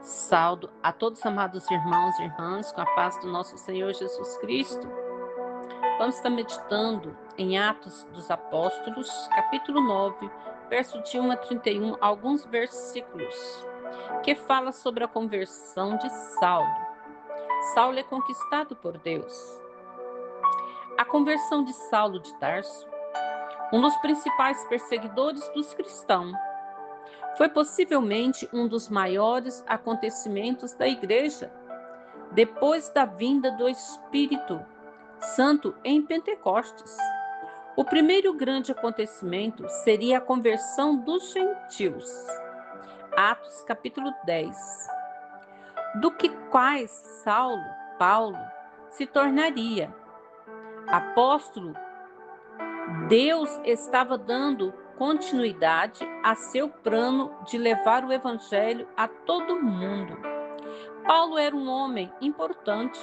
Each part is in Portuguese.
Saldo a todos, amados irmãos e irmãs, com a paz do nosso Senhor Jesus Cristo. Vamos estar meditando em Atos dos Apóstolos, capítulo 9, verso de 1 a 31, alguns versículos, que fala sobre a conversão de Saulo. Saulo é conquistado por Deus. A conversão de Saulo de Tarso, um dos principais perseguidores dos cristãos, foi possivelmente um dos maiores acontecimentos da Igreja, depois da vinda do Espírito Santo em Pentecostes. O primeiro grande acontecimento seria a conversão dos gentios. Atos capítulo 10. Do que quais Paulo, se tornaria apóstolo. Deus estava dando continuidade a seu plano de levar o evangelho a todo mundo. Paulo era um homem importante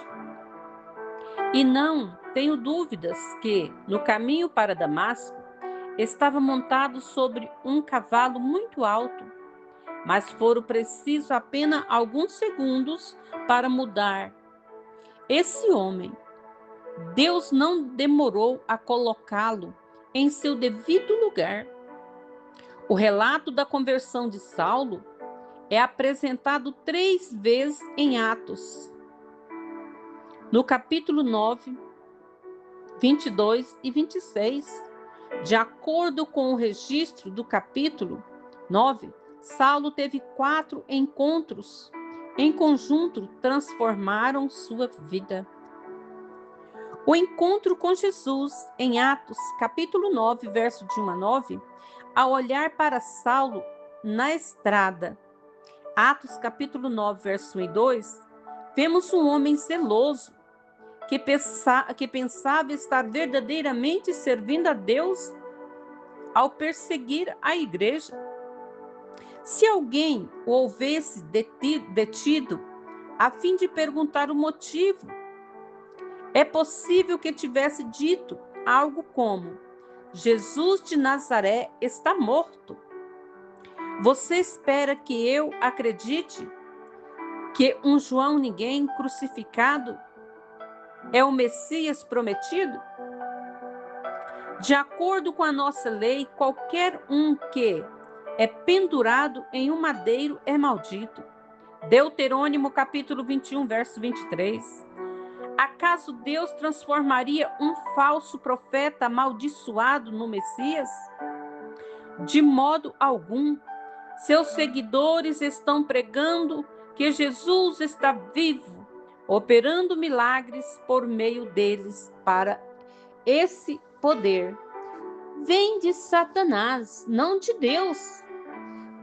e não tenho dúvidas que, no caminho para Damasco, estava montado sobre um cavalo muito alto, mas foram precisos apenas alguns segundos para mudar esse homem. Deus não demorou a colocá-lo em seu devido lugar. O relato da conversão de Saulo é apresentado 3 vezes em Atos. No capítulo 9, 22 e 26. De acordo com o registro do capítulo 9, Saulo teve 4 encontros. Em conjunto, transformaram sua vida. O encontro com Jesus, em Atos, capítulo 9, verso de 1 a 9, ao olhar para Saulo na estrada. Atos, capítulo 9, verso 1 e 2, vemos um homem zeloso, que pensava estar verdadeiramente servindo a Deus ao perseguir a igreja. Se alguém o houvesse detido, a fim de perguntar o motivo, é possível que tivesse dito algo como: Jesus de Nazaré está morto. Você espera que eu acredite que um João ninguém crucificado é o Messias prometido? De acordo com a nossa lei, qualquer um que é pendurado em um madeiro é maldito. Deuterônimo capítulo 21, verso 23. Acaso Deus transformaria um falso profeta amaldiçoado no Messias? De modo algum. Seus seguidores estão pregando que Jesus está vivo, operando milagres por meio deles. Para esse poder vem de Satanás, não de Deus.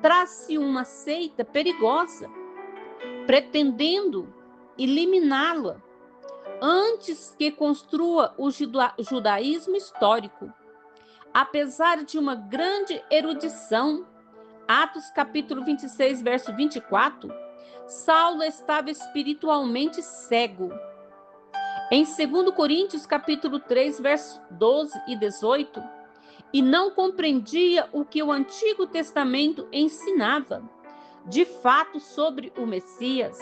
Traz-se uma seita perigosa, pretendendo eliminá-la antes que construa o judaísmo histórico. Apesar de uma grande erudição, Atos capítulo 26, verso 24, Saulo estava espiritualmente cego. Em 2 Coríntios capítulo 3, verso 12 e 18, e não compreendia o que o Antigo Testamento ensinava, de fato, sobre o Messias.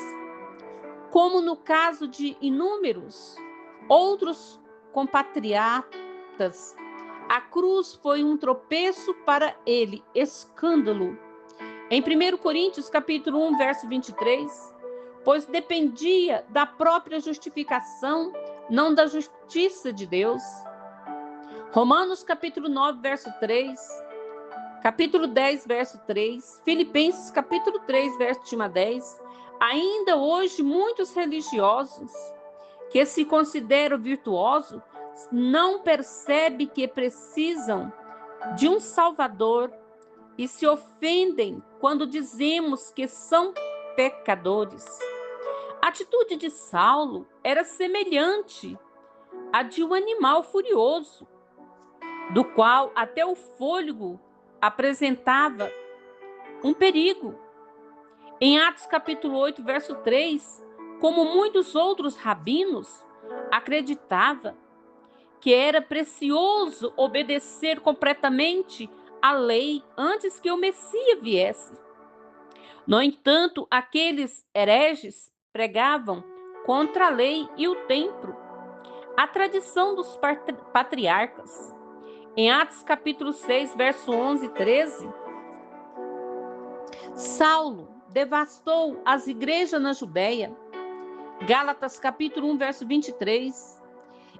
Como no caso de inúmeros outros compatriotas, a cruz foi um tropeço para ele, escândalo. Em 1 Coríntios, capítulo 1, verso 23, pois dependia da própria justificação, não da justiça de Deus. Romanos, capítulo 9, verso 3, capítulo 10, verso 3, Filipenses, capítulo 3, verso de 1 a 10, ainda hoje muitos religiosos que se consideram virtuosos não percebem que precisam de um Salvador e se ofendem quando dizemos que são pecadores. A atitude de Saulo era semelhante à de um animal furioso, do qual até o fôlego apresentava um perigo. Em Atos capítulo 8, verso 3, como muitos outros rabinos, acreditava que era precioso obedecer completamente à lei antes que o Messias viesse. No entanto, aqueles hereges pregavam contra a lei e o templo, a tradição dos patriarcas. Em Atos capítulo 6, verso 11 e 13, Saulo devastou as igrejas na Judéia. Gálatas capítulo 1, verso 23.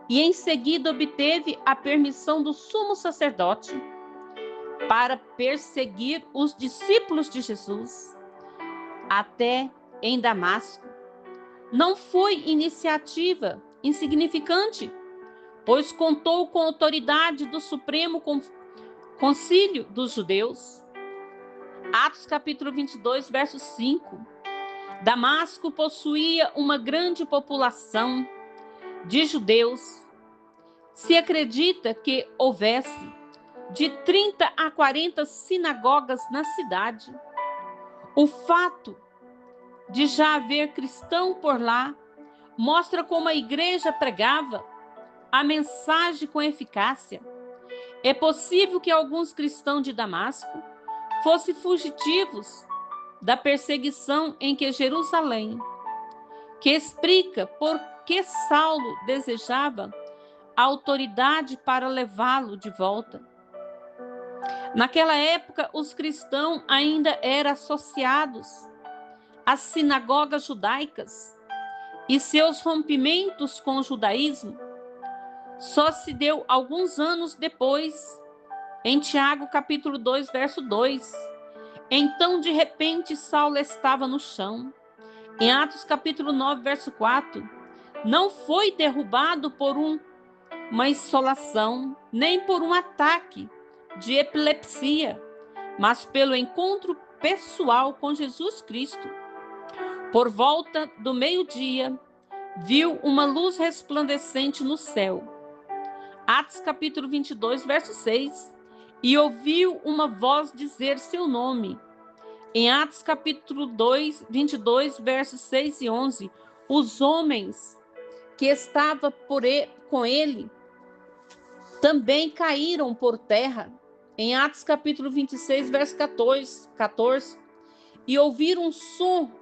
E em seguida obteve a permissão do sumo sacerdote para perseguir os discípulos de Jesus até em Damasco. Não foi iniciativa insignificante, pois contou com a autoridade do Supremo Concílio dos Judeus. Atos capítulo 22, verso 5. Damasco possuía uma grande população de judeus. Se acredita que houvesse de 30 a 40 sinagogas na cidade. O fato de já haver cristão por lá mostra como a igreja pregava a mensagem com eficácia. É possível que alguns cristãos de Damasco fossem fugitivos da perseguição em que Jerusalém, que explica por que Saulo desejava a autoridade para levá-lo de volta. Naquela época, os cristãos ainda eram associados às sinagogas judaicas e seus rompimentos com o judaísmo só se deu alguns anos depois, em Tiago capítulo 2, verso 2. Então, de repente, Saulo estava no chão. Em Atos capítulo 9, verso 4, não foi derrubado por uma insolação, nem por um ataque de epilepsia, mas pelo encontro pessoal com Jesus Cristo. Por volta do meio-dia, viu uma luz resplandecente no céu. Atos capítulo 22, verso 6. E ouviu uma voz dizer seu nome. Em Atos capítulo 22, versos 6 e 11, os homens que estavam com ele também caíram por terra. Em Atos capítulo 26, verso 14, e ouviram um som,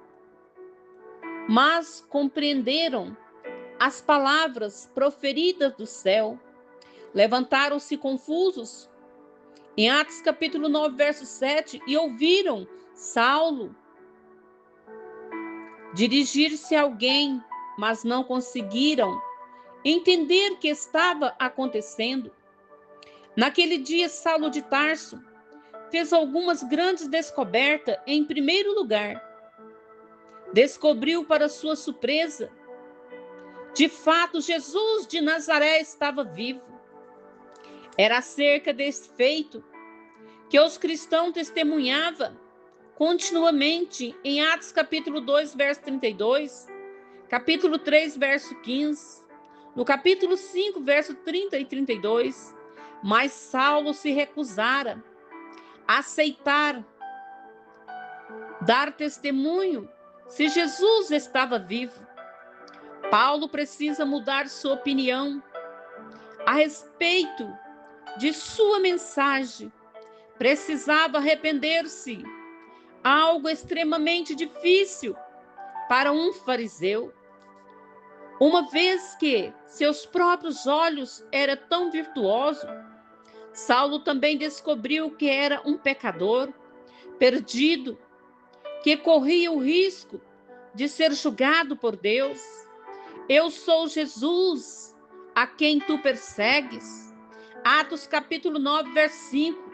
mas compreenderam as palavras proferidas do céu. Levantaram-se confusos. Em Atos capítulo 9, verso 7, e ouviram Saulo dirigir-se a alguém, mas não conseguiram entender o que estava acontecendo. Naquele dia, Saulo de Tarso fez algumas grandes descobertas. Em primeiro lugar, descobriu, para sua surpresa, de fato, Jesus de Nazaré estava vivo. Era acerca desse feito que os cristãos testemunhavam continuamente em Atos capítulo 2, verso 32, capítulo 3, verso 15, no capítulo 5, verso 30 e 32, mas Saulo se recusara a aceitar, dar testemunho se Jesus estava vivo. Paulo precisa mudar sua opinião a respeito de sua mensagem. Precisava arrepender-se, algo extremamente difícil para um fariseu, uma vez que seus próprios olhos eram tão virtuosos. Saulo também descobriu que era um pecador perdido, que corria o risco de ser julgado por Deus. Eu sou Jesus, a quem tu persegues. Atos capítulo 9, verso 5.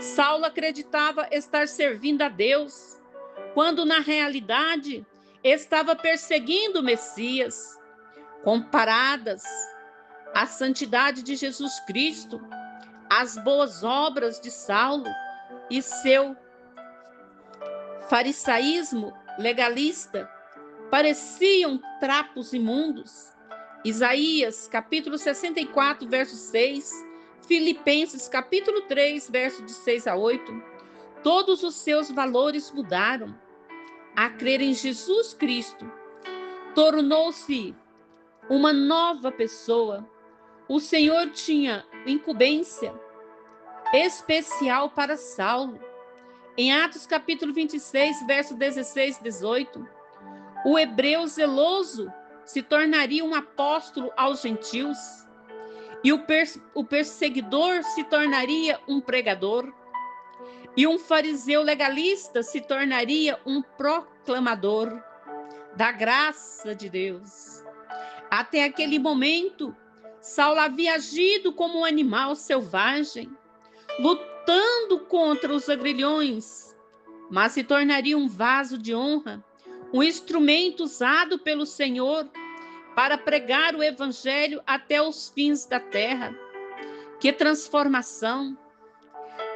Saulo acreditava estar servindo a Deus, quando na realidade estava perseguindo o Messias. Comparadas à santidade de Jesus Cristo, as boas obras de Saulo e seu farisaísmo legalista pareciam trapos imundos. Isaías, capítulo 64, verso 6, Filipenses, capítulo 3, verso de 6 a 8, todos os seus valores mudaram. A crer em Jesus Cristo, tornou-se uma nova pessoa. O Senhor tinha incumbência especial para Saulo. Em Atos capítulo 26, verso 16 e 18, o hebreu zeloso se tornaria um apóstolo aos gentios, e o perseguidor se tornaria um pregador, e um fariseu legalista se tornaria um proclamador da graça de Deus. Até aquele momento, Saulo havia agido como um animal selvagem, lutando contra os agrilhões, mas se tornaria um vaso de honra, um instrumento usado pelo Senhor para pregar o evangelho até os fins da terra. Que transformação!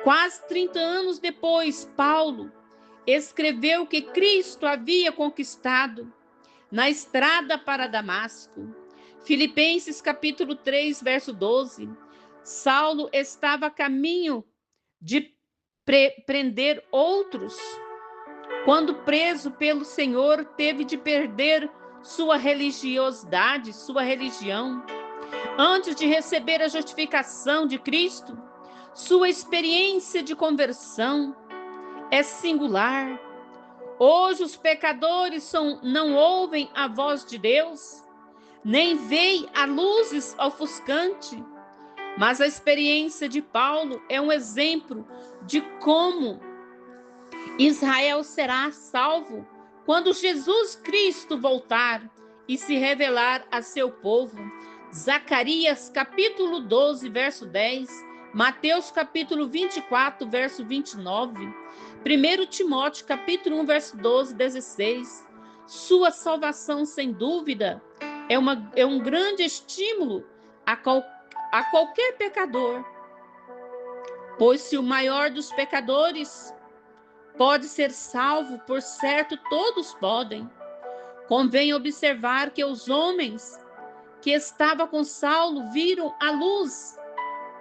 Quase 30 anos depois, Paulo escreveu que Cristo havia conquistado na estrada para Damasco. Filipenses capítulo 3, verso 12. Saulo estava a caminho de prender outros. Quando preso pelo Senhor, teve de perder sua religiosidade, sua religião. Antes de receber a justificação de Cristo, sua experiência de conversão é singular. Hoje os pecadores não ouvem a voz de Deus, nem veem a luzes ofuscante, mas a experiência de Paulo é um exemplo de como Israel será salvo quando Jesus Cristo voltar e se revelar a seu povo. Zacarias capítulo 12, verso 10, Mateus capítulo 24, verso 29, 1 Timóteo capítulo 1, verso 12, 16. Sua salvação, sem dúvida, é um grande estímulo a qualquer pecador, pois se o maior dos pecadores pode ser salvo, por certo todos podem. Convém observar que os homens que estavam com Saulo viram a luz,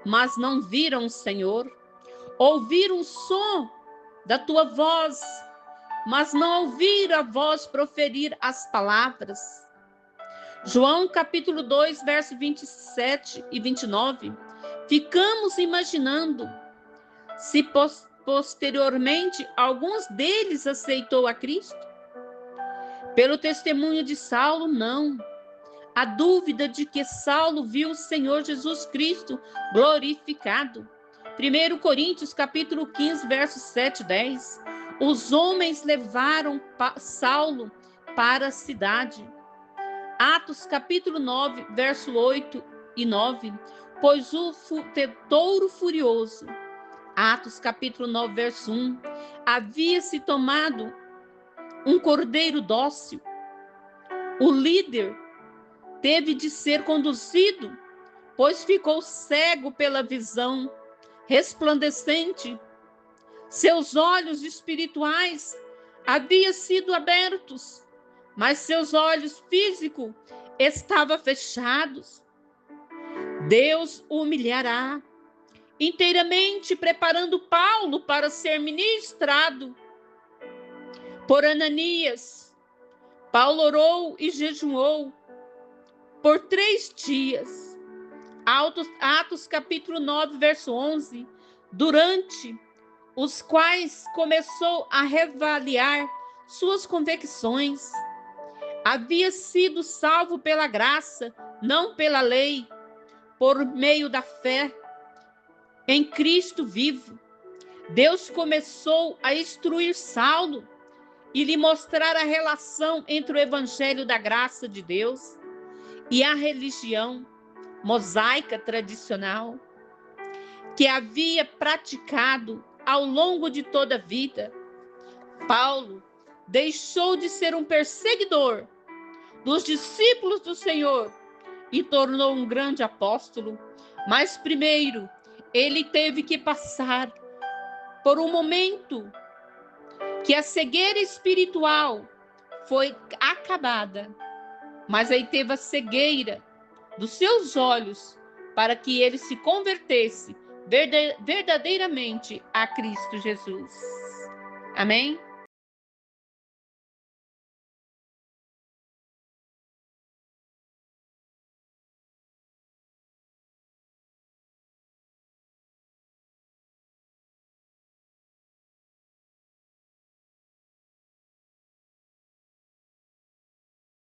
mas não viram o Senhor. Ouviram o som da tua voz, mas não ouviram a voz proferir as palavras. João capítulo 2, verso 27 e 29. Ficamos imaginando se posteriormente alguns deles aceitou a Cristo. Pelo testemunho de Saulo, não. A dúvida de que Saulo viu o Senhor Jesus Cristo glorificado. 1 Coríntios capítulo 15, versos 7 e 10. Os homens levaram Saulo para a cidade. Atos capítulo 9, verso 8 e 9. Pois o touro furioso, Atos capítulo 9, verso 1, havia-se tomado um cordeiro dócil. O líder teve de ser conduzido, pois ficou cego pela visão resplandecente. Seus olhos espirituais haviam sido abertos, mas seus olhos físicos estavam fechados. Deus o humilhará inteiramente, preparando Paulo para ser ministrado por Ananias. Paulo orou e jejuou por 3 dias. Atos capítulo 9, verso 11, durante os quais começou a reavaliar suas convicções. Havia sido salvo pela graça, não pela lei, por meio da fé em Cristo vivo. Deus começou a instruir Saulo e lhe mostrar a relação entre o evangelho da graça de Deus e a religião mosaica tradicional que havia praticado ao longo de toda a vida. Paulo deixou de ser um perseguidor dos discípulos do Senhor e tornou um grande apóstolo, mas primeiro ele teve que passar por um momento que a cegueira espiritual foi acabada, mas aí teve a cegueira dos seus olhos para que ele se convertesse verdadeiramente a Cristo Jesus. Amém?